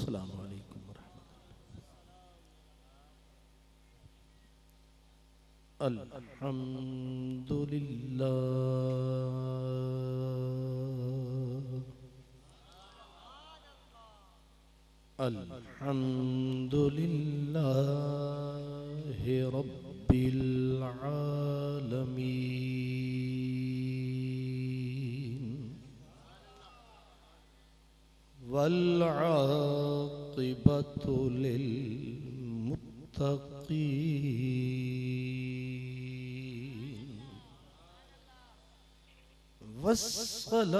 अस्सलामु अलैकुम वरहमतुल्लाह। अल्हम्दुलिल्लाहि रब्बिल आलमीन वल आक़िबतु लिल मुत्तक़ीन वस्सलातु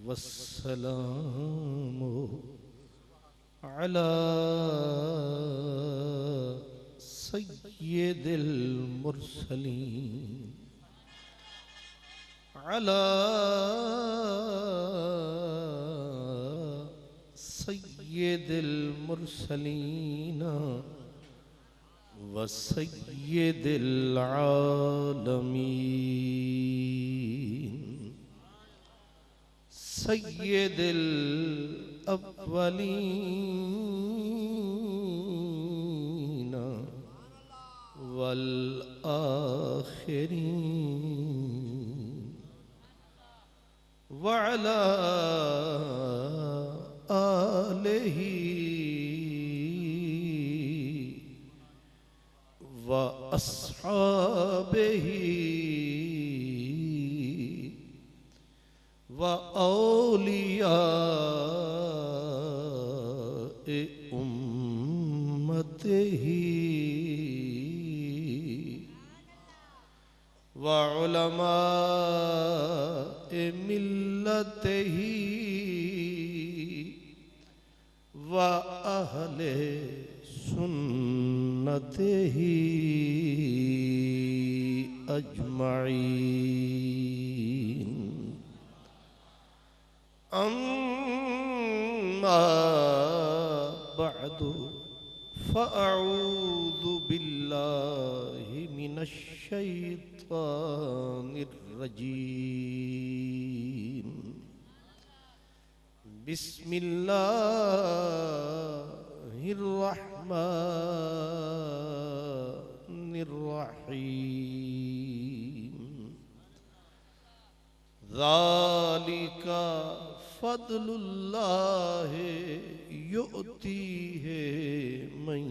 वस्सलामु अला सय्यिदिल मुरसलीन अला सय्यिदिल मुरसलीन व सय्यिदिल आलमीन सय्यिदिल अव्वलीन वल आखिरीन व अला आलिही व अस्हाबिही व औलियाए उम्मतिही व उलमाए मिल्लतिही व अहले सुन्नतिही अजमईन। अम्मा बअदु फ़अऊज़ु बिल्लाहि मिनश शैतानिर रजीम। बिस्मिल्लाहिर रहमानिर रहीम। ज़ालिका फ़द्लुल्लाहि युअतीहि मन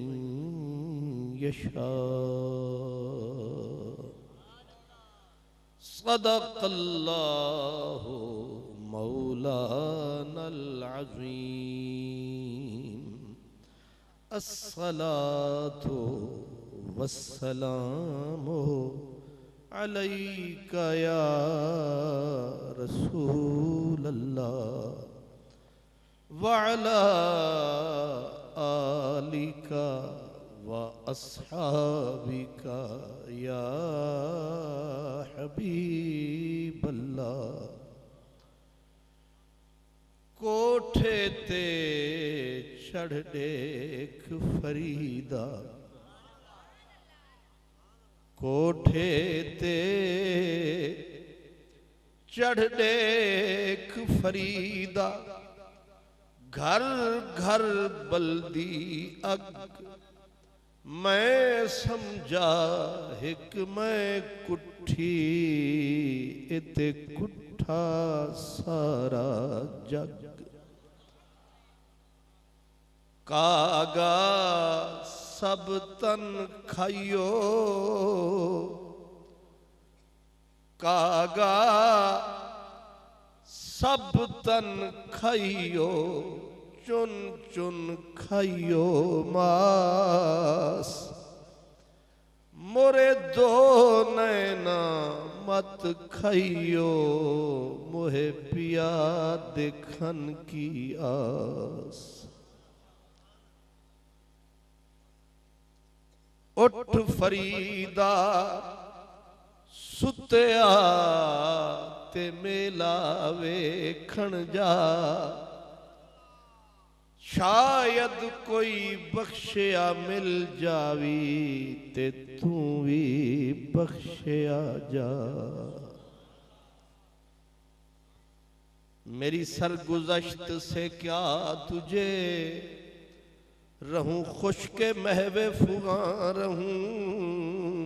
यशा। सदक़ल्लाहु मौलानल अज़ीम। अस्सलातु वस्सलामु अलैका या रसूलल्लाह व अला आलिका व अस्हाबिका या हबीबल्लाह। कोठे ते चढ़ देख फरीदा, कोठे ते चढ़ देख फरीदा। घर घर बल्दी अग मैं समझा हिक मैं कुठी इते कुठा सारा जग। कागा सब तन खाइयो, कागा सब तन खाइयो, चुन चुन खाइयो मास। मोरे दो नैना मत खाइयो, मोहे पिया देखन की आस। उठ फरीदा सुत्या ते मेला वेखण जा। शायद कोई बख्शिया मिल जावी ते तू भी बख्शिया जा। मेरी सरगुज़श्त से क्या तुझे रहूं खुश के महवे फुगां रहूं।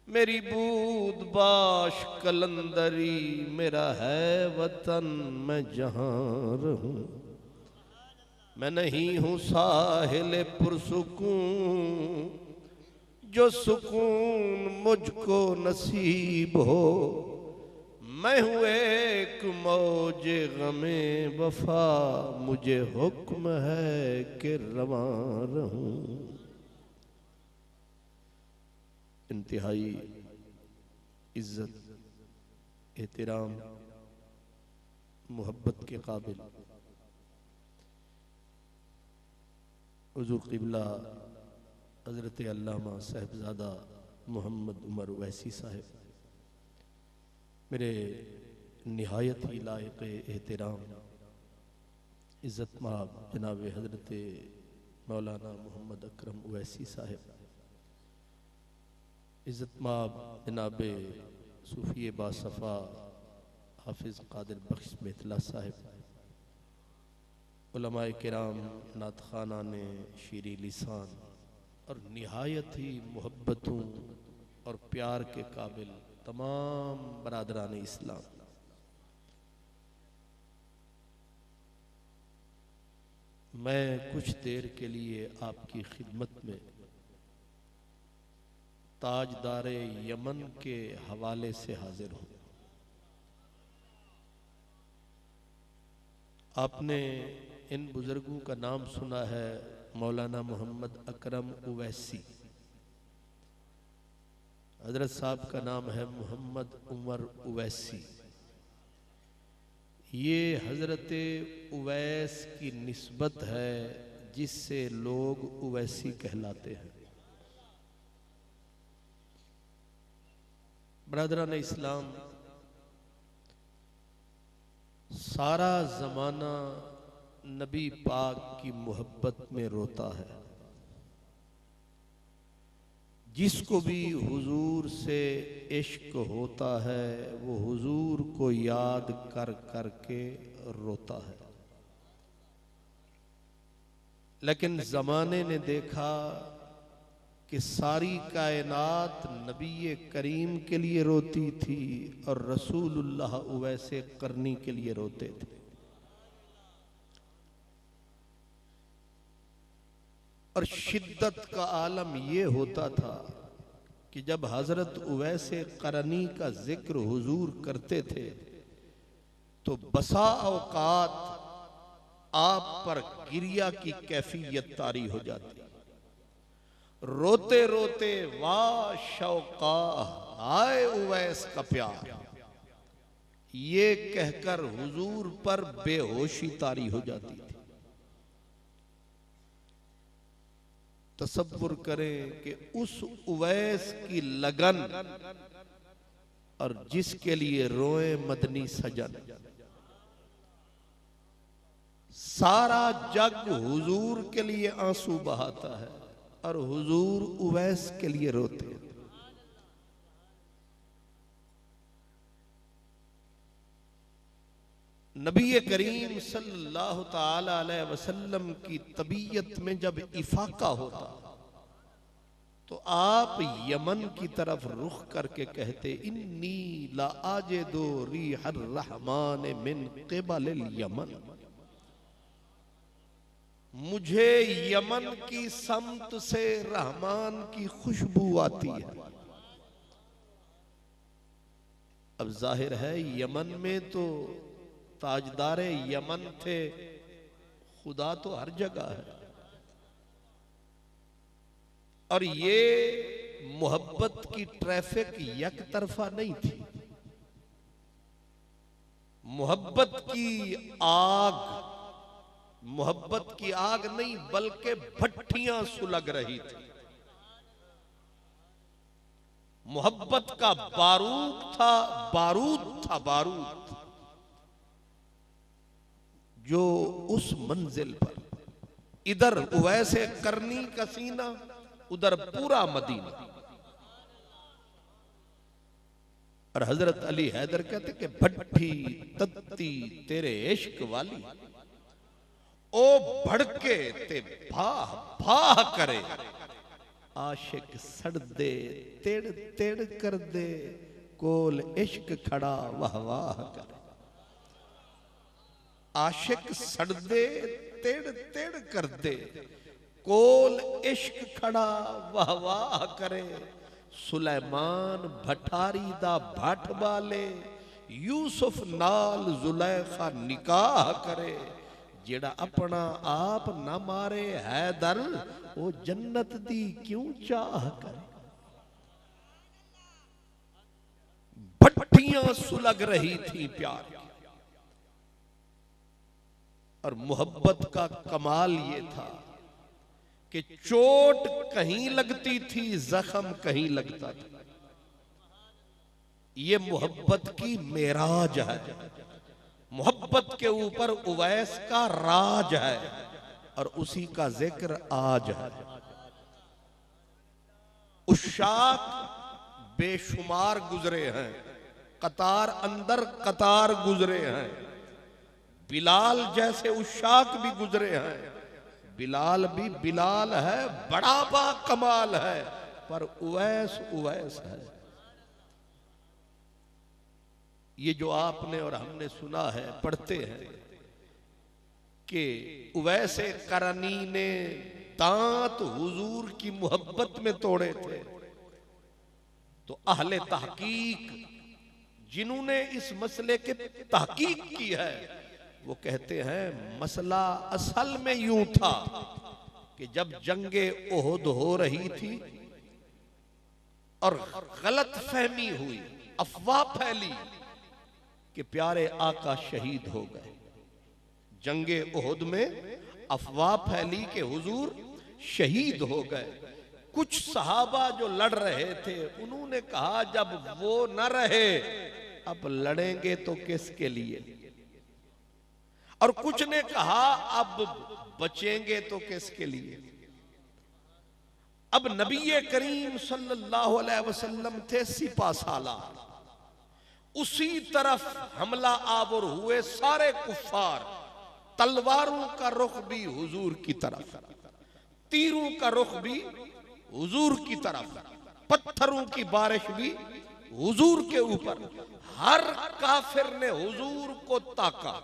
मेरी बूद बाश कलंदरी मेरा है वतन मैं जहां रहूं। मैं नहीं हूं साहिल पुरसुकून जो सुकून मुझको नसीब हो। मैं हूँ एक मौजे गमे वफा मुझे हुक्म है कि रवां रहूं। इंतहाई इज्जत एहतराम मोहब्बत के काबिल हुजूर क़िबला हज़रत अल्लामा साहिबजादा मोहम्मद उमर ओवैसी साहिब मेरे निहायत ही लायक एहतराम इज़्ज़त माब जनाब हज़रत मौलाना मोहम्मद अकरम ओवैसी साहिब, इज़्ज़त माब जनाब सूफ़ी बासफ़ा हाफिज़ कादिर बख्श मेतला साहिब, उलमाए किराम नातखाना ने शीरी लिसान और निहायत ही मोहब्बतों और प्यार के काबिल तमाम बरादरान इस्लाम, मैं कुछ देर के लिए आपकी खिदमत में ताजदारे यमन के हवाले से हाजिर हूँ। आपने इन बुजुर्गों का नाम सुना है, मौलाना मोहम्मद अकरम ओवैसी। हजरत साहब का नाम है मोहम्मद उमर ओवैसी। ये हजरत उवैस की निस्बत है जिससे लोग ओवैसी कहलाते हैं। ब्रदरान इस्लाम, सारा जमाना नबी पाक की मोहब्बत में रोता है। जिसको भी हुजूर से इश्क होता है वो हुजूर को याद कर कर के रोता है। लेकिन ज़माने ने देखा कि सारी कायनात नबी करीम के लिए रोती थी और रसूलुल्लाह वैसे करनी के लिए रोते थे। और शिद्दत का आलम ये होता था कि जब हजरत उवैसे करनी का जिक्र हुजूर करते थे तो बसा औकात आप पर गिरिया की कैफियत तारी हो जाती। रोते रोते वाह शौका आए उवैस का प्यार, ये कहकर हुजूर पर बेहोशी तारी हो जाती थी। तसव्वुर करें कि उस उवैस की लगन और जिसके लिए रोए मदनी सजन, सारा जग हुजूर के लिए आंसू बहाता है और हुजूर उवैस के लिए रोते हैं। नबी करीम सल्लल्लाहु ताला अलैहि वसल्लम की तबीयत में जब इफाका होता तो आप यमन की तरफ रुख करके कहते, इन्नी ला आजिदु रिहर रहमान मिन क़िबलिल यमन, मुझे यमन की समत से रहमान की खुशबू आती है। अब जाहिर है यमन में तो ताजदारे यमन थे, खुदा तो हर जगह है। और ये मोहब्बत की ट्रैफिक एक तरफा नहीं थी। मोहब्बत की आग नहीं बल्कि भट्टियां सुलग रही थी। मोहब्बत का बारूद था जो उस मंजिल पर, इधर उवैसे करनी का सीना, उधर पूरा मदीना। और हजरत अली हैदर कहते कि भट्टी तत्ती लगती तेरे इश्क वाली, ओ भड़के ते भाह भाह करे, आशिक सड़ दे तेड़ तेड़ कर दे, कोल इश्क खड़ा वाह वाह करे। आशिक सड़ दे तेड़ तेड़ कर दे, कोल इश्क खड़ा वाह वाह करे। सुलेमान भठारी दा भट वाले, यूसुफ नाल जुलैखा निकाह करे। जेड़ा अपना आप न मारे हैदर, वो जन्नत दी क्यों चाह करे। भट्टियां सुलग रही थी प्यार की, और मोहब्बत का कमाल ये था कि चोट कहीं लगती थी, जख्म कहीं लगता था। ये मोहब्बत की मेराज है, मोहब्बत के ऊपर उवैस का राज है, और उसी का जिक्र आज है। उशाक बेशुमार गुजरे हैं, कतार अंदर कतार गुजरे हैं। बिलाल जैसे उशाक भी गुजरे हैं। बिलाल भी बिलाल है, बड़ा बा कमाल है, पर उवैस उवैस है। ये जो आपने और हमने सुना है, पढ़ते हैं कि उवैस करनी ने दांत हुजूर की मोहब्बत में तोड़े थे। तो अहले तहकीक जिन्होंने इस मसले के तहकीक की है, वो कहते हैं मसला असल में यूं था कि जब जंगे ओहद हो रही थी और गलत फहमी हुई, अफवाह फैली कि प्यारे आका शहीद हो गए। जंगे ओहद में अफवाह फैली कि हुजूर शहीद हो गए। कुछ सहाबा जो लड़ रहे थे, उन्होंने कहा जब वो न रहे, अब लड़ेंगे तो किसके लिए। और कुछ ने कहा अब बचेंगे तो किसके लिए। अब नबी करीम सल्लल्लाहु अलैहि वसल्लम थे सिपा सालार, उसी तरफ हमला आवर हुए सारे कुफ्फार। तलवारों का रुख भी हुजूर की तरफ, तीरों का रुख भी हुजूर की तरफ, पत्थरों की बारिश भी हुजूर के ऊपर। हर काफिर ने हुजूर को ताका,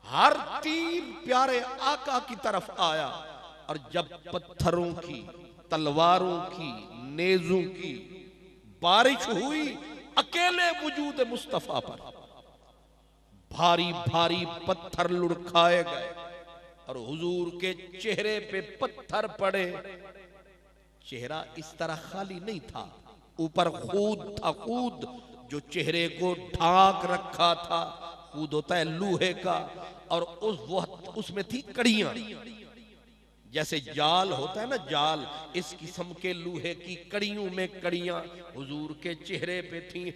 हर तीर प्यारे आका की तरफ आया। और जब पत्थरों की, तलवारों की, नेजों की बारिश हुई अकेले वजूद मुस्तफा पर, भारी भारी पत्थर लुढ़काए गए और हुजूर के चेहरे पे पत्थर पड़े। चेहरा इस तरह खाली नहीं था, ऊपर खूद था, खूद जो चेहरे को ढाक रखा था। खूद होता है लोहे का, और उसमें थी कड़ियां, जैसे जाल होता है ना, जाल, इस किस्म के लोहे की कड़ियों में कड़ियां हुजूर के चेहरे पे थी।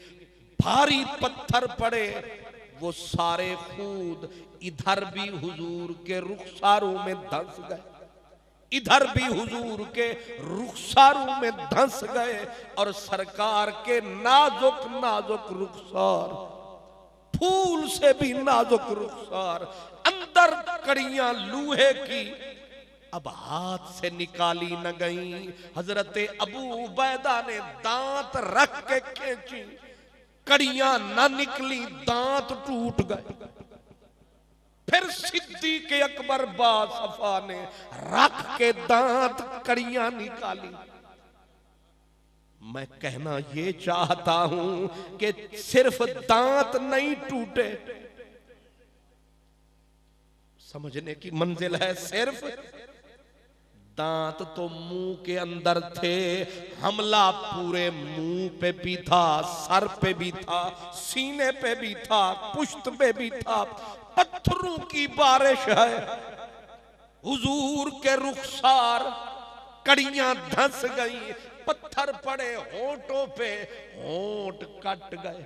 भारी पत्थर पड़े, वो सारे खूद इधर भी हुजूर के रुखसारों में धंस गए, इधर भी हुजूर के रुखसारों में धंस गए। और सरकार के नाजुक नाजुक रुखसार, फूल से भी नाजुक रुखसार, अंदर कड़ियां लोहे की अब हाथ से निकाली न गई। हजरत अबू उबैदा ने दांत रख के खींची, कड़ियां न निकली, दांत टूट गए। फिर सिद्दीक अकबर बासफा ने रख के दांत कड़ियां निकाली। मैं कहना ये चाहता हूं कि सिर्फ दांत नहीं टूटे, समझने की मंजिल है। सिर्फ दांत तो मुंह के अंदर थे, हमला पूरे मुंह पे भी था, सर पे भी था, सीने पे भी था, पुश्त पे भी था। पत्थरों की बारिश है, हुजूर के रुखसार, कड़ियां धंस गई, पत्थर पड़े होंठों पे, होंठ कट गए।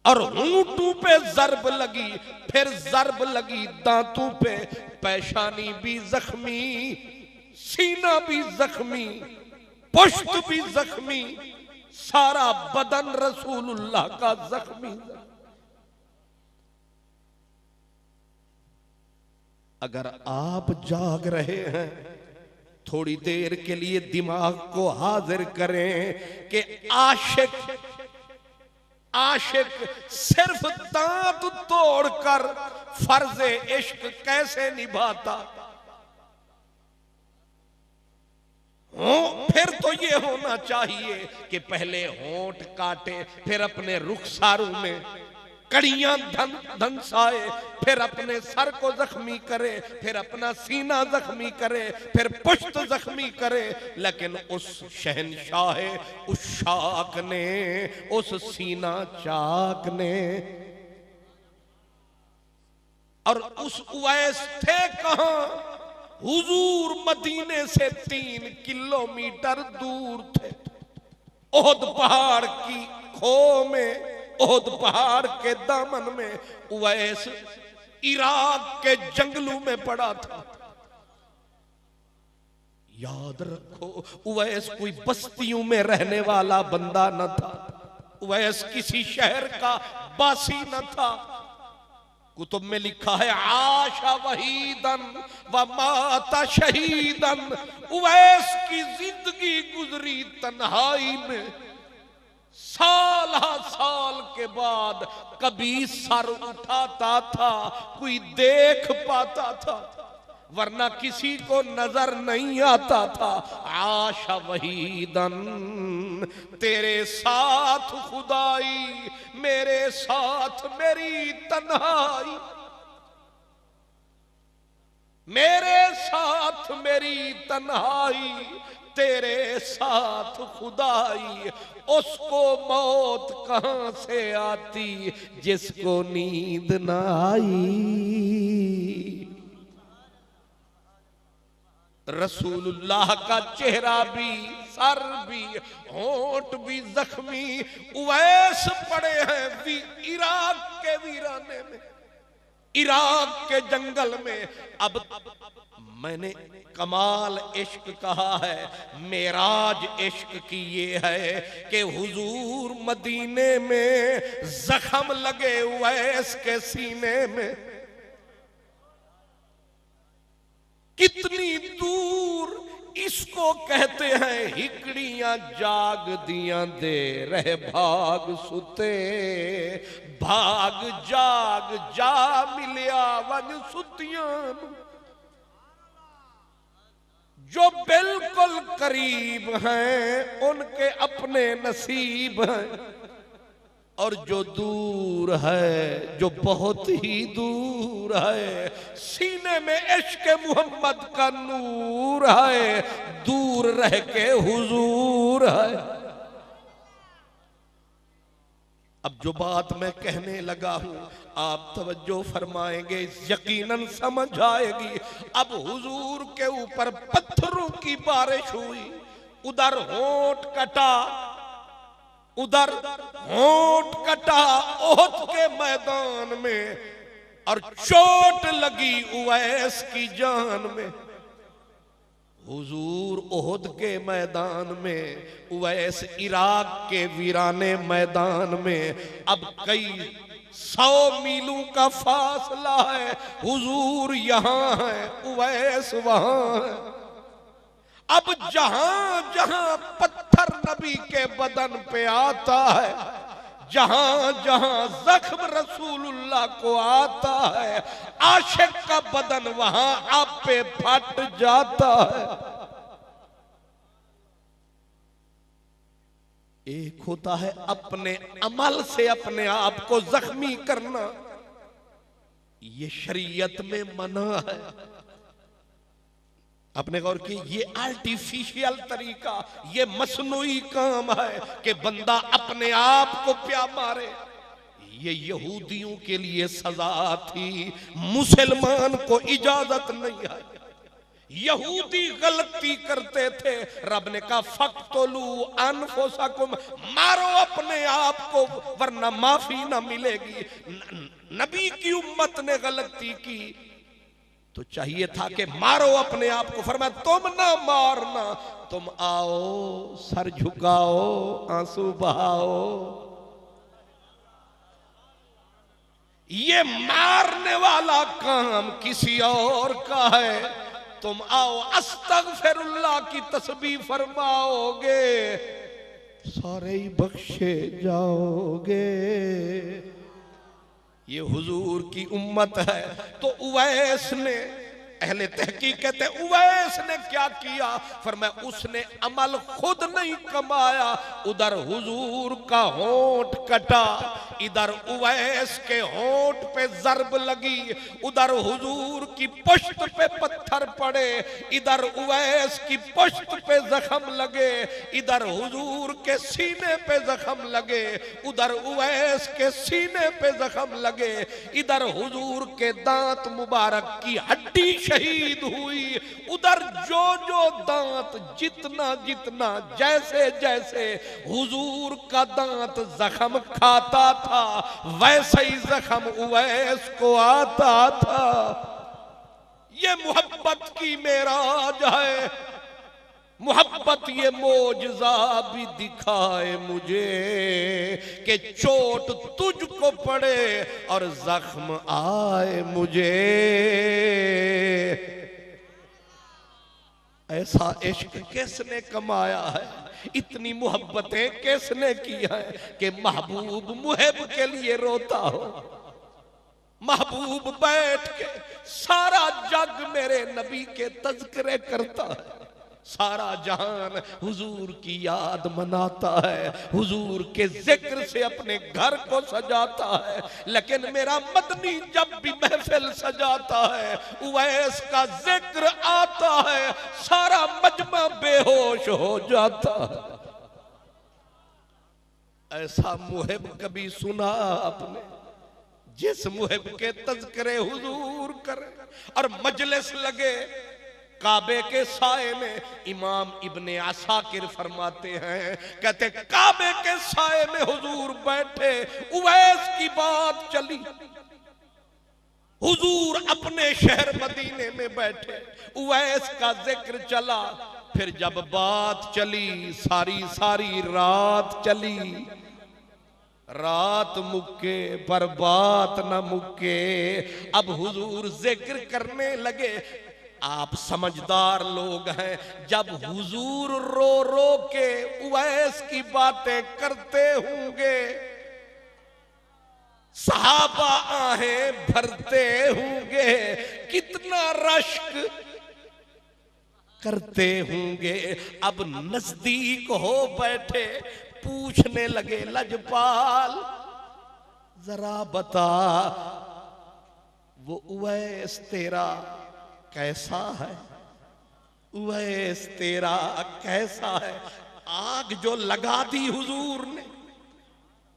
और होंठों पे जरब लगी, फिर जरब लगी दांतों पे, पेशानी भी जख्मी, सीना भी जख्मी, पुश्त भी जख्मी, सारा बदन रसूलुल्लाह का जख्मी। अगर आप जाग रहे हैं, थोड़ी देर के लिए दिमाग को हाजिर करें कि आशिक आशिक सिर्फ दांत तोड़कर फर्ज इश्क कैसे निभाता हो। फिर तो ये होना चाहिए कि पहले होंठ काटे, फिर अपने रुखसारों में कड़ियां धंसाए, फिर अपने सर को जख्मी करे, फिर अपना सीना जख्मी करे, फिर पुश्त जख्मी करे। लेकिन उस शहनशाह उस शाक ने, उस सीना चाक ने और उस उवैस थे कहां? हुजूर मदीने से 3 किलोमीटर दूर थे, ओहद पहाड़ की खो में, ओहद पहाड़ के दामन में उवैस इराक के जंगलों में पड़ा था। याद रखो, उवैस कोई बस्तियों में रहने वाला बंदा न था, उवैस किसी शहर का बासी न था। कुतुब में लिखा है आशा वहीदन व माता शहीदन। उवैस की जिंदगी गुजरी तन्हाई में, साल साल के बाद कभी सर उठाता था, कोई देख पाता था, वरना किसी को नजर नहीं आता था। आशा वहीदन, तेरे साथ खुदाई, मेरे साथ मेरी तन्हाई, मेरे साथ मेरी तन्हाई, तेरे साथ खुदाई। उसको मौत कहां से आती जिसको नींद ना आई। रसूलुल्लाह का चेहरा भी, सर भी, होंठ भी जख्मी उवैस पड़े हैं इराक के वीराने में, इराक के जंगल में। अब मैंने कमाल इश्क कहा है, मेराज इश्क की ये है कि हुजूर मदीने में जख्म लगे उवैस के सीने में, कितनी दूर इसको कहते हैं हिकड़ियां जाग दियां दे रहे भाग सुते, भाग जाग जा मिलिया वन सुतियां। जो बिल्कुल करीब हैं उनके अपने नसीब हैं, और जो दूर है, जो बहुत ही दूर है, सीने में इश्क मोहम्मद का नूर है, दूर रह के हुजूर है। अब जो बात मैं कहने लगा हूं आप तवज्जो फरमाएंगे, यकीनन समझ आएगी। अब हुजूर के ऊपर पत्थरों की बारिश हुई, उधर होंठ कटा, उधर होंठ कटा ओहद के मैदान में, और चोट लगी उवैस की जान में। हुजूर ओहद के मैदान में, उवैस इराक के वीराने मैदान में। अब कई 100 मीलों का फासला है, हुजूर यहां है, उवैस वहां है। अब जहां जहां पत्थर नबी के बदन पे आता है, जहां जहां जख्म रसूलुल्लाह को आता है, आशिक का बदन वहां आप पे फट जाता है। एक होता है अपने अमल से अपने आप को जख्मी करना, ये शरीयत में मना है। आपने गौर की, ये आर्टिफिशियल तरीका, ये मसनूई काम है कि बंदा अपने आप को प्या मारे। ये यहूदियों के लिए सजा थी, मुसलमान को इजाजत नहीं है। यहूदी गलती करते थे, रब ने कहा फक्तुलू अनफुसकुम, मारो अपने आप को वरना माफी ना मिलेगी। नबी की उम्मत ने गलती की तो चाहिए था कि मारो अपने आप को, फरमाया तुम ना मारना, तुम आओ सर झुकाओ आंसू बहाओ। ये मारने वाला काम किसी और का है, तुम आओ अस्तगफिरुल्लाह की तस्बीह फरमाओगे, सारे ही बख्शे जाओगे। ये हुजूर की उम्मत है। तो उवैस ने, अहले तहकीक कहते हैं उवैस ने क्या किया, फरमाया उसने अमल खुद नहीं कमाया, उधर हुजूर का होंठ कटा, इधर उवैस के होंठ पे जरब लगी, उधर हुजूर की पुश्त पे पत्थर पड़े, इधर उवैस की पुश्त पे जख्म लगे, इधर हुजूर के सीने पे जख्म लगे, उधर उवैस के सीने पे जख्म लगे, इधर हुजूर के दांत मुबारक की हड्डी शहीद हुई, उधर जो जो दांत जितना जितना जैसे जैसे हुजूर का दांत जख्म खाता था, वैसे ही जख्म उवैस को आता था। ये मोहब्बत की मेराज है। मोहब्बत ये मोजज़ा भी दिखाए मुझे कि चोट तुझको पड़े और जख्म आए मुझे। ऐसा इश्क किसने कमाया है, इतनी मोहब्बतें किसने की है कि महबूब मुहिब के लिए रोता हो। महबूब बैठ के सारा जग मेरे नबी के तज़किरे करता है, सारा जहान हुजूर की याद मनाता है, हुजूर के जिक्र से अपने घर को सजाता है। लेकिन मेरा मदनी जब भी महफिल सजाता है, उवैस का जिक्र आता है, सारा मजमा बेहोश हो जाता है। ऐसा मुहिब कभी सुना आपने जिस मुहिब के तज़किरे हुजूर करे और मजलिस लगे काबे के साए में। इमाम इब्ने असाकिर फरमाते हैं, कहते काबे के साए में हुजूर बैठे, उवैस की बात चली, हुजूर अपने शहर मदीने में बैठे, उवैस का जिक्र चला, फिर जब बात चली सारी सारी रात चली, रात मुक्के पर बात न मुक्के। अब हुजूर जिक्र करने लगे। आप समझदार लोग हैं, जब हुजूर रो रो के उवैस की बातें करते होंगे, सहाबा आहें भरते होंगे, कितना रश्क करते होंगे। अब नजदीक हो बैठे, पूछने लगे, लजपाल जरा बता वो उवैस तेरा कैसा है, उवैस तेरा कैसा है। आग जो लगा दी हुजूर ने,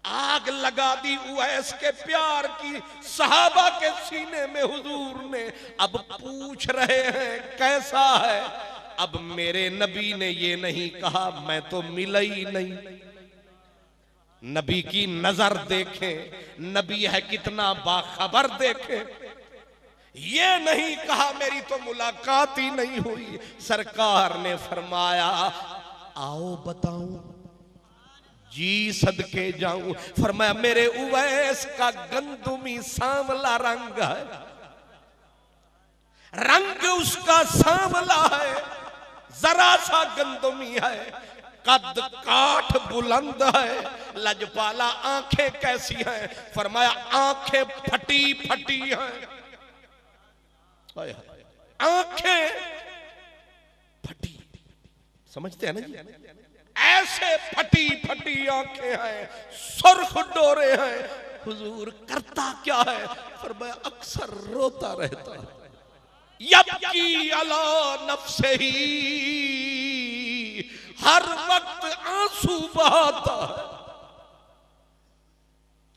आग लगा दी उवैस के प्यार की सहाबा के सीने में हुजूर ने। अब पूछ रहे हैं कैसा है। अब मेरे नबी ने ये नहीं कहा मैं तो मिला ही नहीं। नबी की नजर देखें, नबी है कितना बाखबर देखें। ये नहीं कहा मेरी तो मुलाकात ही नहीं हुई। सरकार ने फरमाया आओ बताऊं, जी सदके जाऊं। फरमाया मेरे उवैस का गंदुमी सांवला रंग है, रंग उसका सांवला है, जरा सा गंदुमी है, कद काठ बुलंद है। लजपाला आंखें कैसी हैं? फरमाया आंखें फटी फटी हैं, आंखें फटी, समझते हैं ना जी? ऐसे फटी फटी आंखें हैं, सुर्ख डोरे हैं। हुजूर करता क्या है? फरमाया अक्सर रोता रहता है। यबकी अला नफ्से ही, हर वक्त आंसू बहाता है।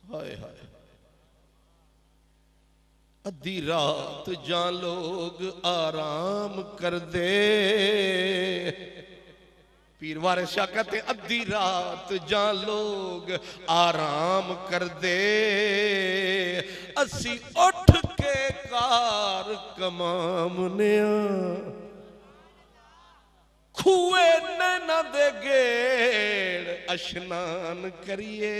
हाय हाय, अद्धी रात जान लोग आराम कर दे। पीर वारिस शाह कहते अद्धी रात जान लोग आराम कर दे, असी उठ के कार कमामने खुए नैना दे गेड़ अशनान करिए,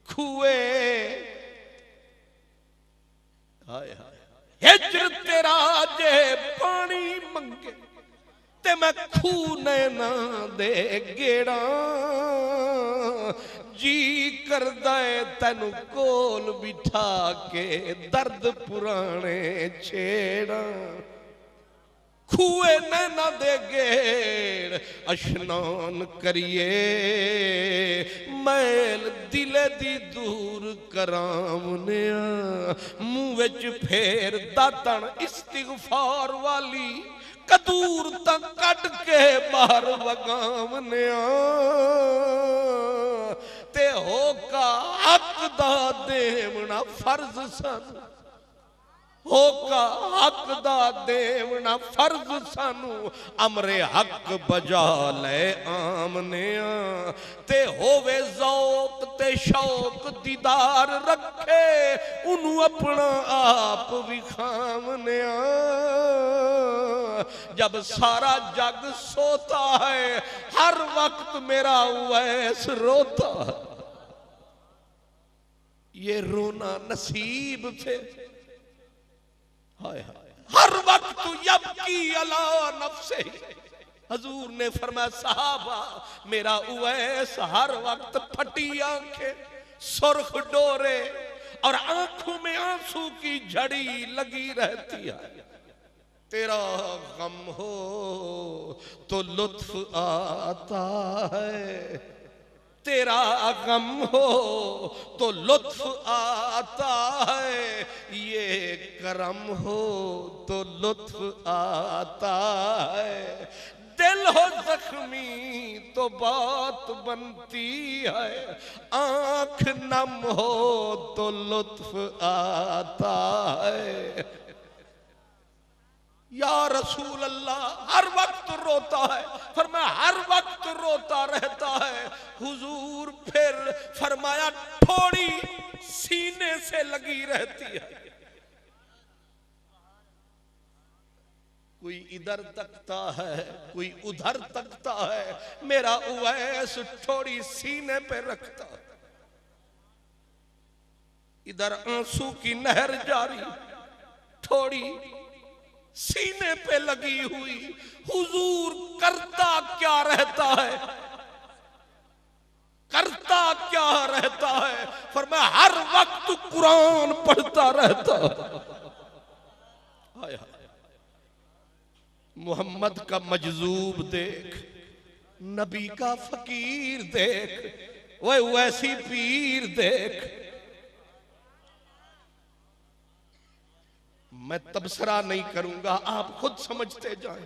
खुए हाय हाय हिजर तेरा जे पानी मंगे ते मैं खूने ना दे गेड़ा जी करदा है तेनू कोल बिठा के दर्द पुराने छेड़ा खूए नैना दे गेड़ अशनान करिए मैल दिले दी दूर करामने मुंह विच फेर दातन इस्तिगफार वाली कदूर तक कट के बाहर वगामने ते होका हक दा देवना फर्ज सन होका हक दा देवना फर्ज सानू अमरे हक बजा ले आमने ते होवे ज़ौक ते शौक दीदार रखे उन्हू अपना आप विखामने जब सारा जग सोता है हर वक्त मेरा उवैस रोता है ये रोना नसीब थे हाय हाय हर वक्त यबकी अला नफ्से हजूर ने फरमाया सहाबा मेरा उवैस हर वक्त फटी आंखें सुर्ख डोरे और आंखों में आंसू की झड़ी लगी रहती है तेरा गम हो तो लुत्फ आता है तेरा गम हो तो लुत्फ आता है ये करम हो तो लुत्फ आता है दिल हो जख्मी तो बात बनती है आंख नम हो तो लुत्फ आता है या रसूल अल्लाह हर वक्त रोता है फरमाया हर वक्त रोता रहता है हुजूर फिर फरमाया थोड़ी सीने से लगी रहती है कोई इधर तकता है कोई उधर तकता है मेरा उवैस थोड़ी सीने पे रखता है इधर आंसू की नहर जारी थोड़ी सीने पे लगी हुई हुजूर करता क्या रहता है करता क्या रहता है फरमाया हर वक्त कुरान पढ़ता रहता हाय हाय मोहम्मद का मजजूब देख नबी का फकीर देख वैसी पीर देख मैं तबसरा नहीं करूंगा आप खुद समझते जाएं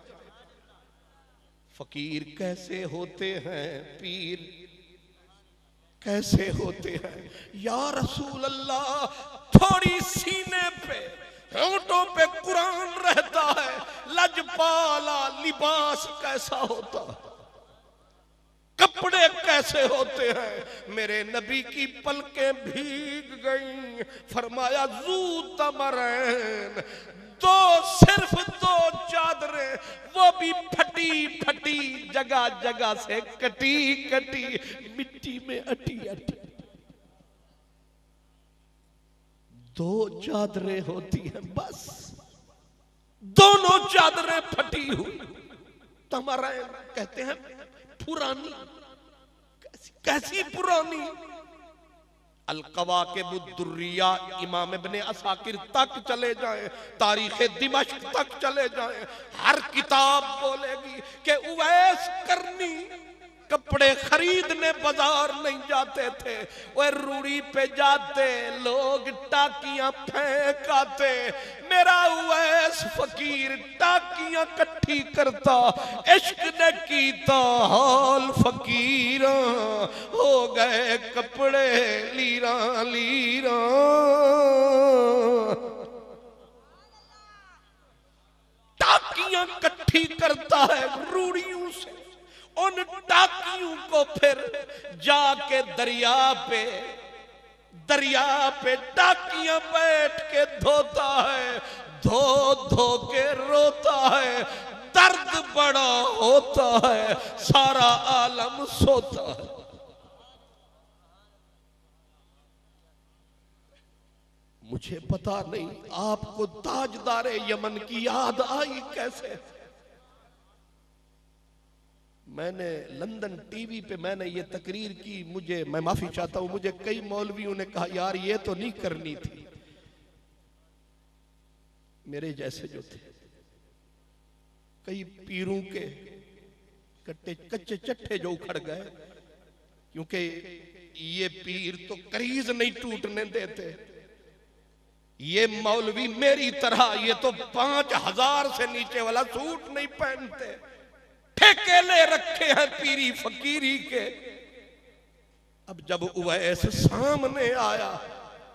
फकीर कैसे होते हैं पीर कैसे होते हैं या रसूल अल्लाह थोड़ी सीने पे होंठों पे कुरान रहता है लजपाला लिबास कैसा होता है कपड़े कैसे होते हैं मेरे नबी की पलकें भीग गईं फरमाया जू तमरैन दो सिर्फ दो चादरें वो भी फटी फटी जगह जगह से कटी कटी मिट्टी में अटी अटी दो चादरें होती हैं बस दोनों चादरें फटी हुई तमरैन कहते हैं पुरानी कैसी पुरानी अल-कवाकिबुद्दुर्रिया इमाम इब्ने असाकिर तक चले जाएं तारीख दिमश्क तक चले जाएं हर किताब बोलेगी कि उवैस करनी कपड़े खरीदने बाजार नहीं जाते थे वह रूड़ी पे जाते लोग टाकियां फेंक आते मेरा उवैस फकीर टाकियां कट्ठी करता इश्क ने कीता हाल फकीर हो गए कपड़े लीरा लीरा टाकियां कट्ठी करता है रूड़ियों से उन टाकियों को फिर जाके दरिया पे टाकियां बैठ के धोता है धो धो के रोता है दर्द बड़ा होता है सारा आलम सोता है मुझे पता नहीं आपको ताजदारे यमन की याद आई कैसे। मैंने लंदन टीवी पे मैंने ये तकरीर की, मैं माफी चाहता हूं, मुझे कई मौलवियों ने कहा यार ये तो नहीं करनी थी। मेरे जैसे जो थे, कई पीरों के कच्चे चट्टे जो उखड़ गए, क्योंकि ये पीर तो करीज नहीं टूटने देते। ये मौलवी मेरी तरह ये तो 5000 से नीचे वाला सूट नहीं पहनते, ठेके ले रखे हैं पीरी फकीरी के। अब जब उवैस सामने आया,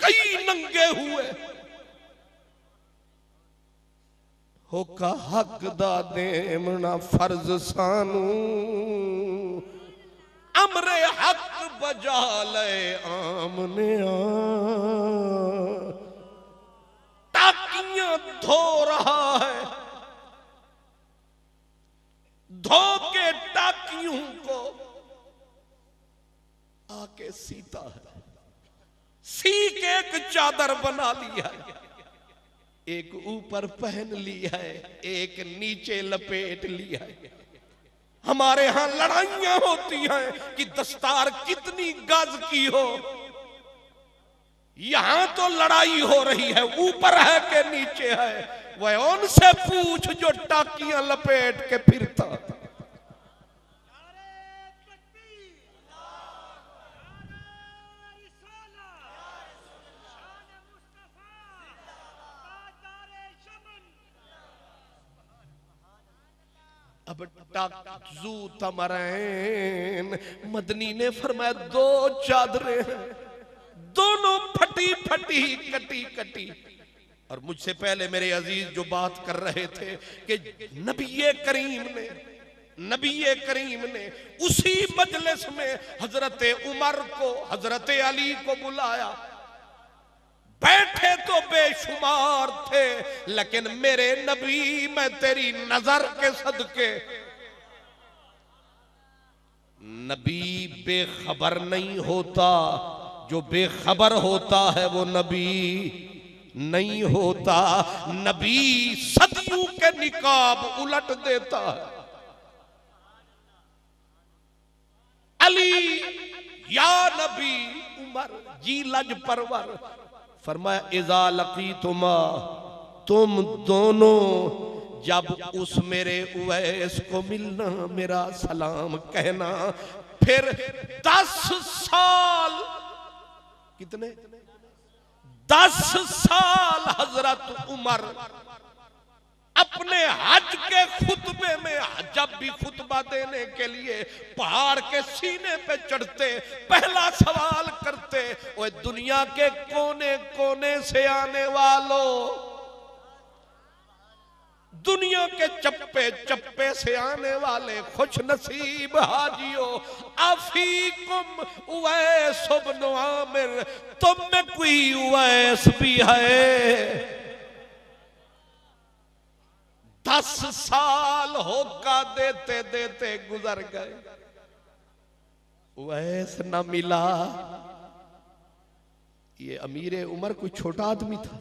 कई नंगे हुए हो का हक दा देमना फर्ज सानू, अमरे हक बजा ले आमने टाकियां धो रहा है, धो के टाकियों को आके सीता है, सी के एक चादर बना लिया है, एक ऊपर पहन लिया है, एक नीचे लपेट लिया है। हमारे यहां लड़ाइयां होती हैं कि दस्तार कितनी गज की हो, यहां तो लड़ाई हो रही है ऊपर है कि नीचे है। वह उनसे पूछ जो टाकियां लपेट के फिरता। अब टाकजू तमरैन, मदनी ने फरमाया 2 चादरें हैं, दोनों फटी फटी कटी कटी। और मुझसे पहले मेरे अजीज जो बात कर रहे थे कि नबी करीम ने उसी मजलिस में हजरत उमर को, हजरत अली को बुलाया। बैठे तो बेशुमार थे, लेकिन मेरे नबी, मैं तेरी नजर के सदके, नबी बेखबर नहीं होता, जो बेखबर होता है वो नबी नहीं होता। नबी सदियों के निकाब उलट देता है। अली या नबी उमर जी लज परवर फरमाया इज़ा लक़ीतुमा, तुम दोनों जब उस मेरे उवैस को मिलना, मेरा सलाम कहना। फिर 10 साल, कितने 10 साल हजरत उमर अपने हज के खुतबे में, जब भी खुतबा देने के लिए पहाड़ के सीने पे चढ़ते, पहला सवाल करते, वो दुनिया के कोने कोने से आने वालों, दुनिया के चप्पे चप्पे से आने वाले खुश नसीब हाजियों, अफीकुम उवैस इब्न आमिर, तुम में कोई उवैस भी है। 10 साल होका देते देते गुजर गए, उवैस न मिला। ये अमीर उमर कोई छोटा आदमी था।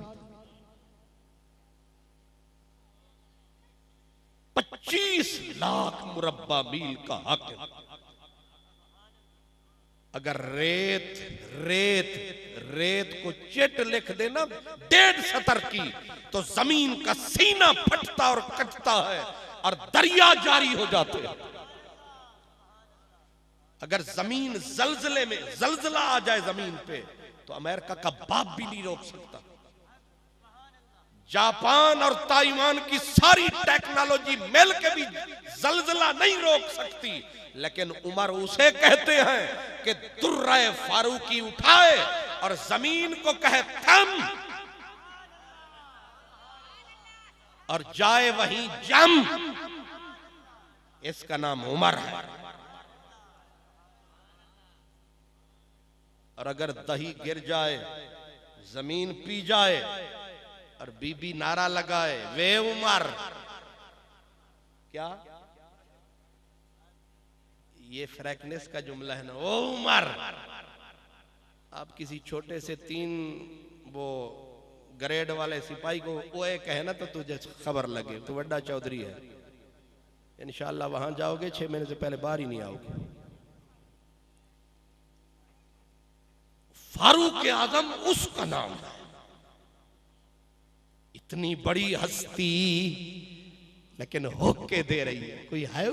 25 लाख मुरब्बा मील का हक। अगर रेत को चिट लिख देना 1.5 सतर की, तो जमीन का सीना फटता और कटता है और दरिया जारी हो जाते हैं। अगर जमीन जलजले में जलजला आ जाए जमीन पे, तो अमेरिका का बाप भी नहीं रोक सकता। जापान और ताइवान की सारी टेक्नोलॉजी मिल के भी जलजला नहीं रोक सकती। लेकिन उमर उसे कहते हैं कि दुर्रे फारूकी उठाए और जमीन को कहे थम, और जाए वहीं जम। इसका नाम उमर है। और अगर दही गिर जाए, जमीन पी जाए और बीबी नारा लगाए वे उमर, क्या ये फ्रैंकनेस का जुमला है ना, ओ उमर। आप किसी छोटे से 3 वो ग्रेड वाले सिपाही को ओए कहे ना तो तुझे खबर लगे तू बड़ा चौधरी है, इंशाअल्लाह वहां जाओगे 6 महीने से पहले बाहर ही नहीं आओगे। फारूक आजम उसका नाम है। इतनी बड़ी हस्ती लेकिन होके दे रही है, कोई है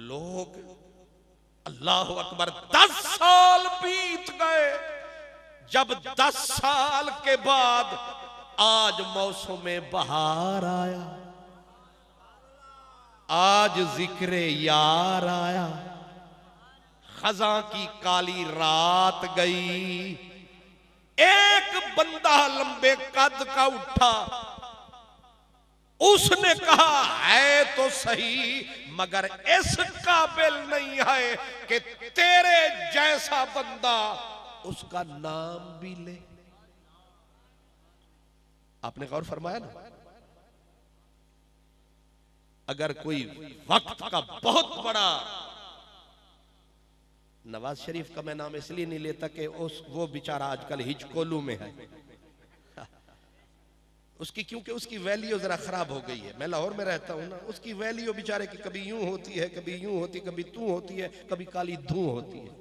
लोग। अल्लाह अकबर। 10 साल बीत गए। जब 10 साल के बाद आज मौसम बहार आया, आज जिक्र यार आया, खजा की काली रात गई, एक बंदा लंबे कद का उठा, उसने कहा है तो सही मगर इस काबिल नहीं है कि तेरे जैसा बंदा उसका नाम भी ले। आपने गौर फरमाया ना, अगर कोई वक्त का बहुत बड़ा, नवाज शरीफ का मैं नाम इसलिए नहीं लेता कि वो बेचारा आजकल हिचकोलू में है उसकी, क्योंकि उसकी वैल्यू जरा खराब हो गई है। मैं लाहौर में रहता हूं ना, उसकी वैल्यू बेचारे की कभी यूं होती है, कभी यूं होती, कभी तू होती है, कभी काली धू होती है।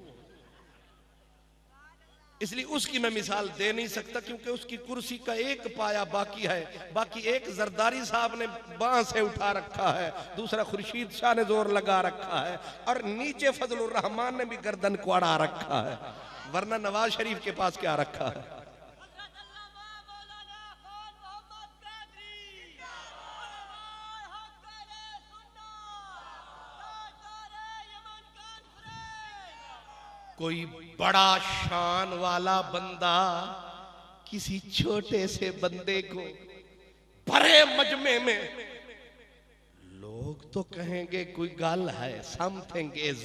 इसलिए उसकी मैं मिसाल दे नहीं सकता, क्योंकि उसकी कुर्सी का एक पाया बाकी है, बाकी एक जरदारी साहब ने बांह से उठा रखा है, दूसरा खुर्शीद शाह ने जोर लगा रखा है, और नीचे फजलुर रहमान ने भी गर्दन को अड़ा रखा है, वरना नवाज शरीफ के पास क्या रखा है। कोई बड़ा शान वाला बंदा किसी छोटे से बंदे को बड़े मजमे में, लोग तो कहेंगे कोई गल है, समथिंग इज,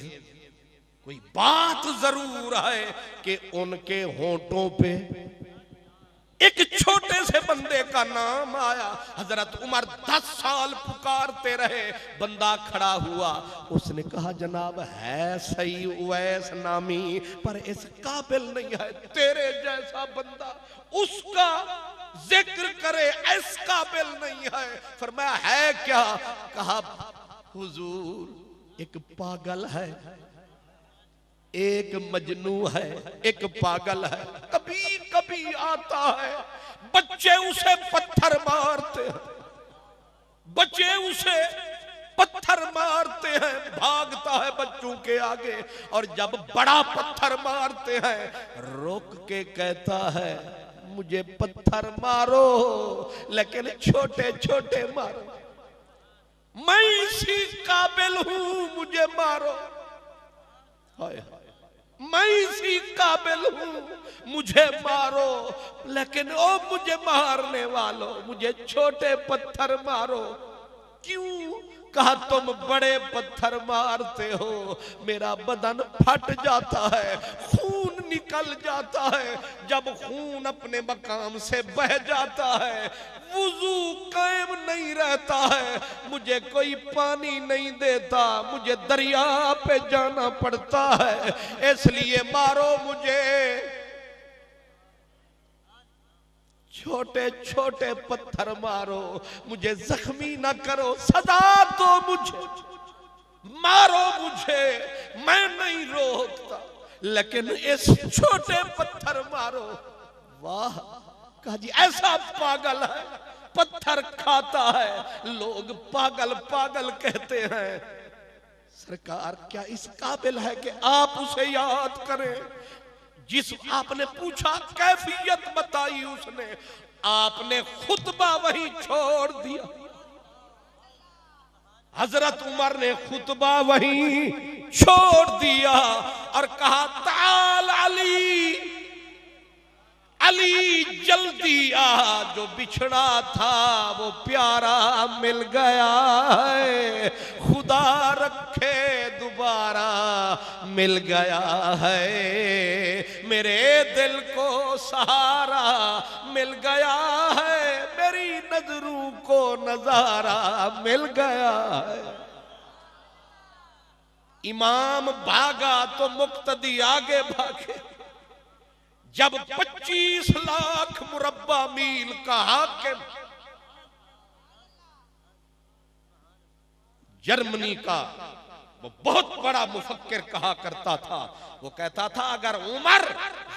कोई बात जरूर है कि उनके होंठों पे एक छोटे से बंदे का नाम आया। हजरत उमर 10 साल पुकारते रहे, बंदा खड़ा हुआ, उसने कहा जनाब है सही उवैस नामी, पर इस काबिल नहीं है तेरे जैसा बंदा उसका जिक्र करे, इस काबिल नहीं है। फरमाया है क्या? कहा हुजूर एक पागल है, एक मजनू है, एक पागल है, कभी कभी आता है, बच्चे उसे पत्थर मारते हैं, बच्चे उसे पत्थर मारते हैं, भागता है बच्चों के आगे, और जब बड़ा पत्थर मारते हैं रोक के कहता है मुझे पत्थर मारो लेकिन छोटे छोटे मारो, मैं इसी काबिल हूं, मुझे मारो। हाय मैं इसी काबिल हूं, मुझे मारो, लेकिन ओ मुझे मारने वालों मुझे छोटे पत्थर मारो। क्यों? कहा तुम बड़े पत्थर मारते हो, मेरा बदन फट जाता है, खून निकल जाता है, जब खून अपने मकाम से बह जाता है वुजू कायम नहीं रहता है, मुझे कोई पानी नहीं देता, मुझे दरिया पे जाना पड़ता है, इसलिए मारो मुझे, छोटे छोटे पत्थर मारो, मुझे जख्मी ना करो, सजा दो मुझे, मारो मुझे, मैं नहीं रोकता, लेकिन इस छोटे पत्थर मारो। वाह! कहा जी ऐसा पागल है, पत्थर खाता है, लोग पागल पागल कहते हैं। सरकार क्या इस काबिल है कि आप उसे याद करें? जिस आपने पूछा कैफियत बताई उसने, आपने खुतबा वही छोड़ दिया। हजरत उमर ने खुतबा वही छोड़ दिया और कहा ताल अली, अली जल्दी आ, जो बिछड़ा था वो प्यारा मिल गया है, खुदा रखे दोबारा मिल गया है, मेरे दिल को सहारा मिल गया है, मेरी नजरों को नजारा मिल गया है। इमाम भागा तो मुक्तदी आगे भागे, जब 25 लाख मुरब्बा मील का हाकिम जर्मनी का वो बहुत बड़ा मुफक्किर कहा करता था, वो कहता था अगर उमर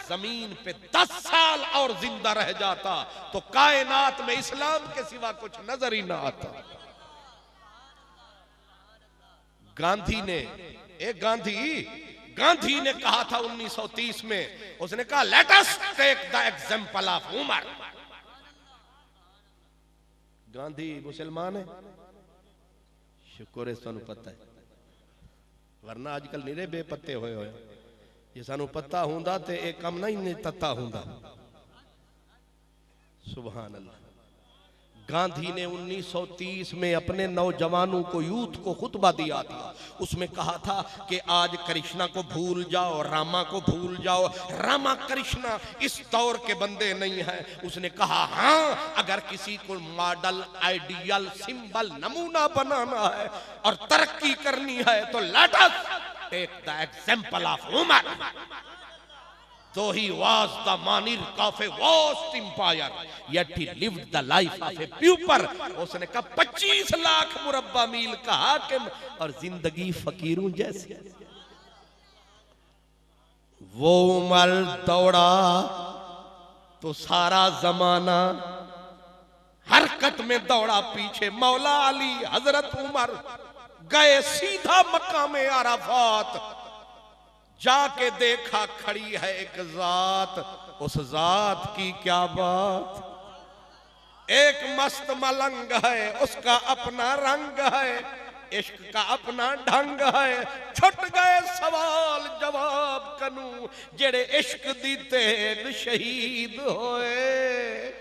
जमीन पे 10 साल और जिंदा रह जाता तो कायनात में इस्लाम के सिवा कुछ नजर ही ना आता। गांधी ने कहा था 1930 में, उसने कहा let us take the example of Umar. Gandhi मुसलमान है, शुक्र है सानू पता है, वरना आजकल निरे बेपत्ते होए होए। ये सानू पता हुंदा ते एक कम नहीं तत्ता हुंदा। सुभान अल्लाह। गांधी ने 1930 में अपने नौजवानों को, यूथ को खुतबा दिया था। उसमें कहा था कि आज कृष्णा को भूल जाओ, रामा को भूल जाओ, रामा कृष्णा इस दौर के बंदे नहीं है। उसने कहा हाँ, अगर किसी को मॉडल, आइडियल, सिंबल, नमूना बनाना है और तरक्की करनी है तो let us take the example of Umar. Though he was the monarch of a vast empire, yet he lived the life of a pauper. उसने कहा 25 लाख मुरब्बा मील का हाकिम और जिंदगी फकीरों जैसी। वो उमर दौड़ा तो सारा जमाना हरकत में दौड़ा पीछे। मौला अली हजरत उमर गए सीधा मकाम अराफात, जाके देखा खड़ी है एक जात, उस जात की क्या बात। एक मस्त मलंग है, उसका अपना रंग है, इश्क का अपना ढंग है। छुट गए सवाल जवाब कनू, जेड़े इश्क दी तेग शहीद होए।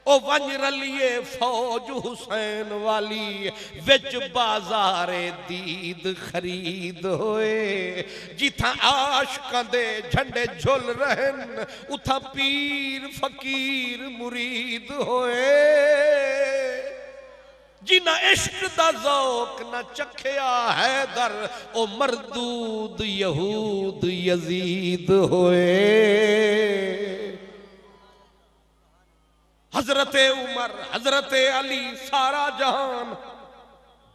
ओ वंज रलिए फौज हुसैन वाली, विच बाजारे दीद खरीद होए। जिथा आशकां दे झंडे झुल रहन, उथा पीर फकीर मुरीद होए। जिन्ना इश्क दा ज़ौक न चखया हैदर, ओ मरदूद यहूद यजीद होए। हजरते उमर, हजरते अली, सारा जहान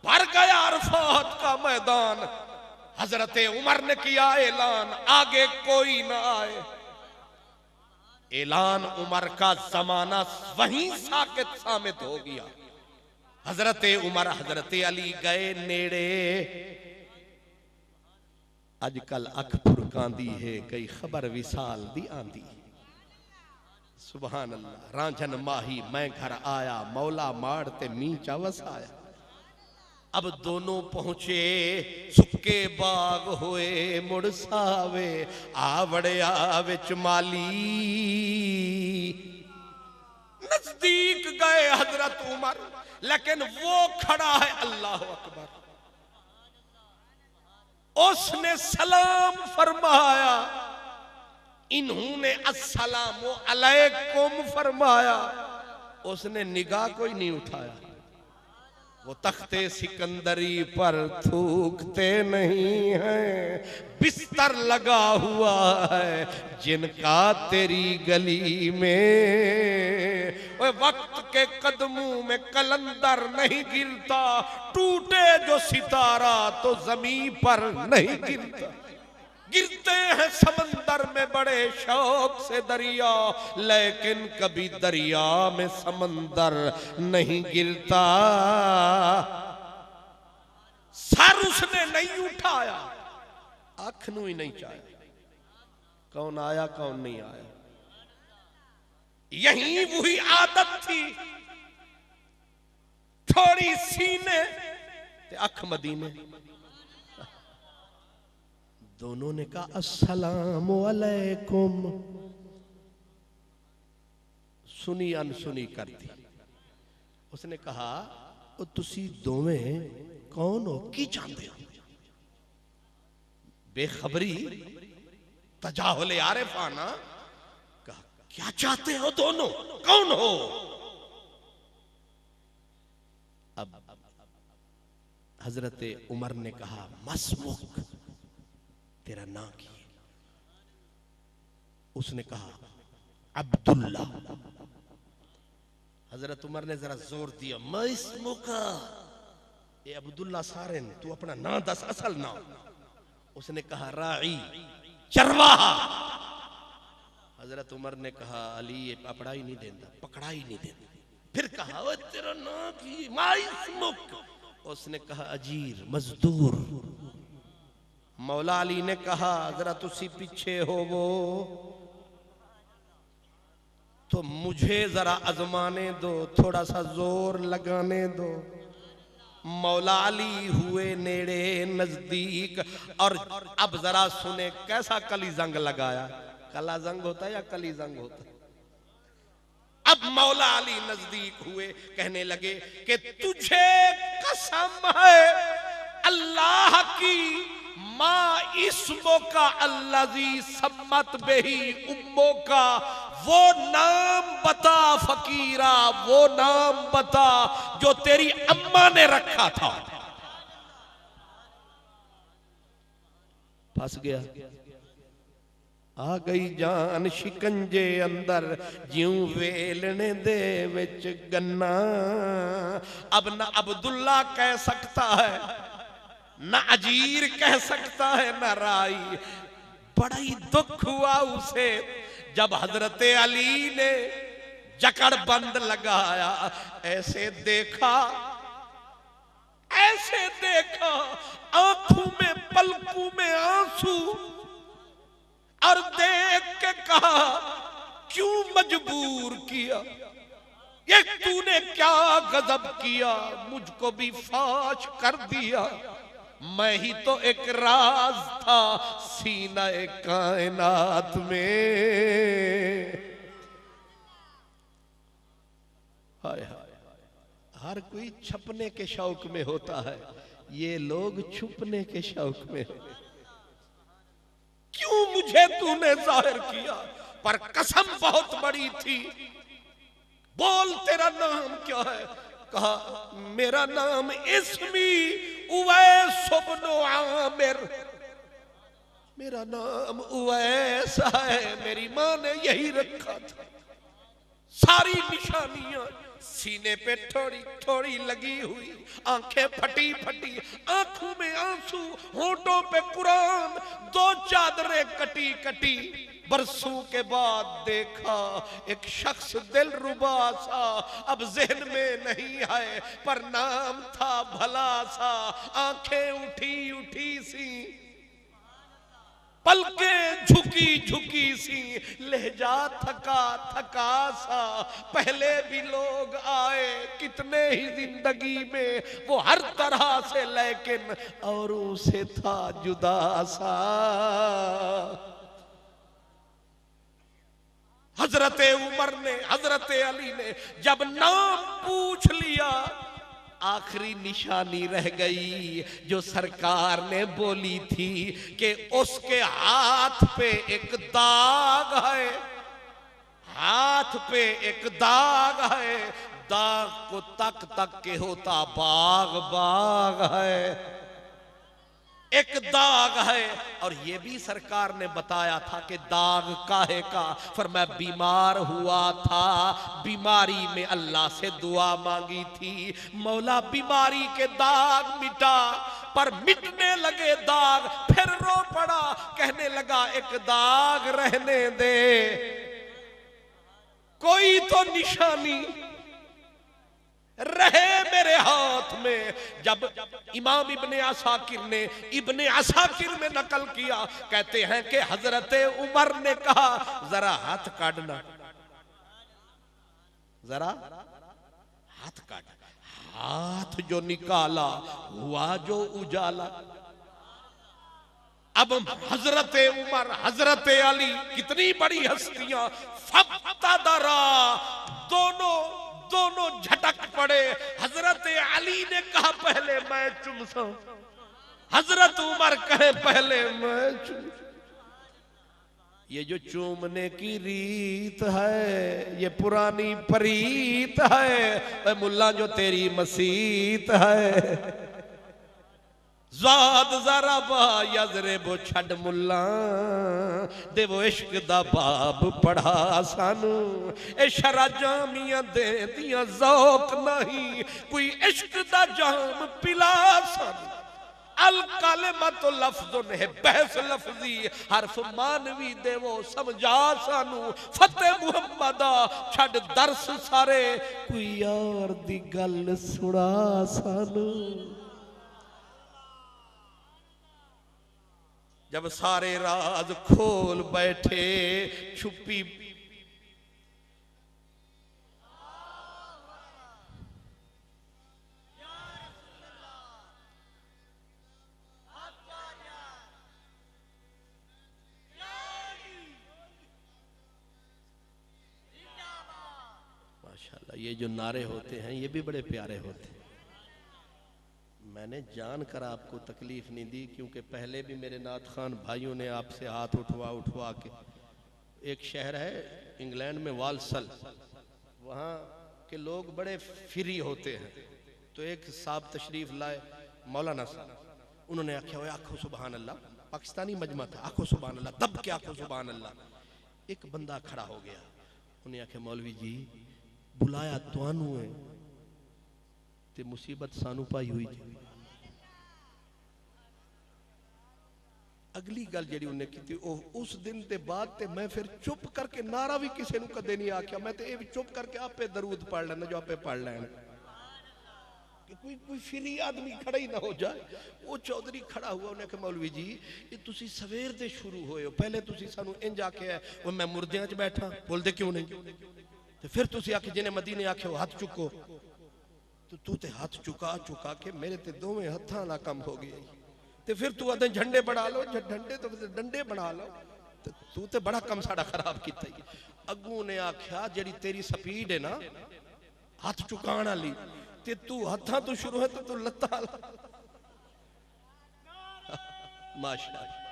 भर गया अरफात का मैदान। हजरते उमर ने किया ऐलान, आगे कोई ना आए। ऐलान उमर का जमाना वहीं साकित साबित हो गया। हजरते उमर, हजरते अली गए नेड़े। अजकल अख फुरकांदी है, कई खबर विसाल दी आंदी। सुभान अल्लाह। रांझन माही मैं घर आया, मौला माड़ते मीचा वसाया। अब दोनों पहुंचे सुक्के बाग होए, मुड़सावे आवड़िया विच माली। नजदीक गए हजरत उमर, लेकिन वो खड़ा है, अल्लाह अकबर। उसने सलाम फरमाया, इन्होंने अस्सलामु अलैकुम फरमाया। उसने निगाह कोई नहीं उठाया। वो तख्ते सिकंदरी पर थूकते नहीं हैं, बिस्तर लगा हुआ है जिनका तेरी गली में। वो वक्त के कदमों में कलंदर नहीं गिरता, टूटे जो सितारा तो जमीन पर नहीं गिरता। गिरते हैं समंदर में बड़े शौक से दरिया, लेकिन कभी दरिया में समंदर नहीं गिरता। सर उसने नहीं उठाया, आंख नू ही नहीं चाया, कौन आया कौन नहीं आया। यही वही आदत थी, थोड़ी सीने ते अख मदीने। दोनों ने कहा अस्सलामु अलैकुम। सुनी अनसुनी कर दी। उसने कहा ओ तुसी दोवें कौन हो, की चाहते हो? बेखबरी तजाहुल आरिफाना। कहा क्या चाहते हो दोनों, कौन हो? अब हजरत उमर ने कहा मसमुक, तेरा नाम की? उसने कहा अब्दुल्ला। हजरत उमर ने जरा जोर दिया, मैं इसमो का ए अब्दुल्ला सारेन, तू अपना ना दस, असल ना। उसने कहा राई, चरवाहा। हजरत उमर ने कहा अली ये पकड़ा ही नहीं देता, पकड़ा ही नहीं देता। फिर कहा वो तेरा नाम की माइसमुक। उसने कहा अजीर, मजदूर। मौला अली ने कहा जरा तुसी पीछे हो वो, तो मुझे जरा आजमाने दो, थोड़ा सा जोर लगाने दो। मौला अली हुए नेड़े नजदीक, और अब जरा सुने कैसा कली जंग लगाया। कला जंग होता है या कली जंग होता है? अब मौला अली नजदीक हुए, कहने लगे कि तुझे कसम है अल्लाह की, माँ इसमो का अल्लाजी सम्मत बेही उम्मो का, वो नाम बता फकीरा, वो नाम बता जो तेरी अम्मा ने रखा था। फंस गया, आ गई जान शिकंजे अंदर, ज्यों वेलने दे विच गन्ना। अब न अब्दुल्ला कह सकता है, न अजीर कह सकता है, न राई। बड़ा ही दुख हुआ उसे जब हजरत अली ने जकड़ बंद लगाया। ऐसे देखा, ऐसे देखा, आंखों में पलकों में आंसू, और देख के कहा क्यों मजबूर किया, ये तूने क्या गजब किया, मुझको भी फाश कर दिया। मैं ही तो एक राज था सीना कायनात में। हाय हाय, हर कोई छपने के शौक में होता है, ये लोग छुपने के शौक में। क्यों मुझे तूने जाहिर किया, पर कसम बहुत बड़ी थी। बोल तेरा नाम क्या है? कहा मेरा नाम इस्मी उवैस इब्न आमिर, मेरा नाम उवैस है, मेरी मां ने यही रखा था। सारी निशानियां सीने पे थोड़ी थोड़ी लगी हुई, आंखें फटी फटी, आंखों में आंसू, होंठों पे कुरान, दो चादरें कटी कटी। बरसों के बाद देखा एक शख्स दिलरुबा सा, अब ज़हन में नहीं है, पर नाम था भला सा। आंखें उठी उठी सी, पलकें झुकी झुकी सी, लहजा थका थका सा। पहले भी लोग आए कितने ही जिंदगी में, वो हर तरह से, लेकिन औरों से था जुदा सा। हजरत उमर ने, हजरत अली ने जब नाम पूछ लिया, आखिरी निशानी रह गई जो सरकार ने बोली थी कि उसके हाथ पे एक दाग है, हाथ पे एक दाग है। दाग को तक तक के होता बाग बाग है, एक दाग है। और ये भी सरकार ने बताया था कि दाग काहे का, फरमाया बीमार हुआ था, बीमारी में अल्लाह से दुआ मांगी थी, मौला बीमारी के दाग मिटा। पर मिटने लगे दाग, फिर रो पड़ा, कहने लगा एक दाग रहने दे, कोई तो निशानी रहे मेरे हाथ में। जब इमाम इब्ने असाकिर ने, इब्ने असाकिर में नकल किया, कहते हैं कि हजरत उमर ने कहा जरा हाथ काटना, जरा हाथ काट। हाथ जो निकाला हुआ जो उजाला। अब हजरत उमर, हजरत अली, कितनी बड़ी हस्तियां, फब्तदरा, दोनों झटक पड़े। हजरत अली ने कहा पहले मैं चुमसा, हजरत उमर कहे पहले मैं चुम। ये जो चूमने की रीत है ये पुरानी परीत है, मुल्ला जो तेरी मसीत है। ज़ाद ज़रा बा यजरे बो छड़ मुल्ला देवो इश्क दा बाब पढ़ा सानू ए शरा जामियां दे दियां ज़ौक नहीं कोई इश्क दा जाम पिला सानू अल कालिमत लफ्ज़ुन है बहस लफ्जी हरफ मानवी देवो समझा सानू फतेह मुहम्मदा छड़ दरस सारे कोई यार दी गल सुना सानू। जब सारे राज खोल बैठे छुपी माशाल्लाह ये जो नारे होते हैं ये भी बड़े प्यारे होते हैं। मैंने जानकर आपको तकलीफ नहीं दी क्योंकि पहले भी मेरे नात खान भाइयों ने आपसे हाथ उठवा के एक शहर है इंग्लैंड में वालसल, वहाँ के लोग बड़े फ्री होते हैं। तो एक साहब तशरीफ लाए मौलाना साहब, उन्होंने आख्या आखो सुबहान अल्लाह, पाकिस्तानी मजमा था, आखो सुबहान अल्लाह, दब के आखो सुबहान अल्लाह। एक बंदा खड़ा हो गया, उन्हें आख्या मौलवी जी बुलाया तुहानू है ते मुसीबत सानू पाई हुई जी। अगली गल जी उन्हें की उस दिन के बाद ते मैं फिर चुप करके नारा भी किसी ने कदे नहीं आख्या, मैं तो ये चुप करके आपे दरूद पढ़ लेना जो आपे पढ़ लैन कि कोई फ्री आदमी खड़ा ही ना हो जाए। वो चौधरी खड़ा हुआ, उन्हें कहा मौलवी जी ये तुसी सवेर दे शुरू होए हो, पहले तुसी सानू इंज आख्या है वो मैं मुर्दियां च बैठा, बोलते क्यों नहीं, तो फिर तुसी आखे जिन्हें मदीने आखे वो हाथ चुको, तो तू ते हाथ चुका के मेरे ते दोवें हत्थां दा कम हो गया। ते फिर तू आदे झंडे बना लो, झंडे तो डंडे बना लो, तो तू ते बड़ा कम साड़ा खराब किया। अगू ने आख्या जेड़ी तेरी स्पीड है ना हाथ चुकाण वाली, ते तू हत्थां तो शुरू है तो तू लत्तां माशाअल्लाह।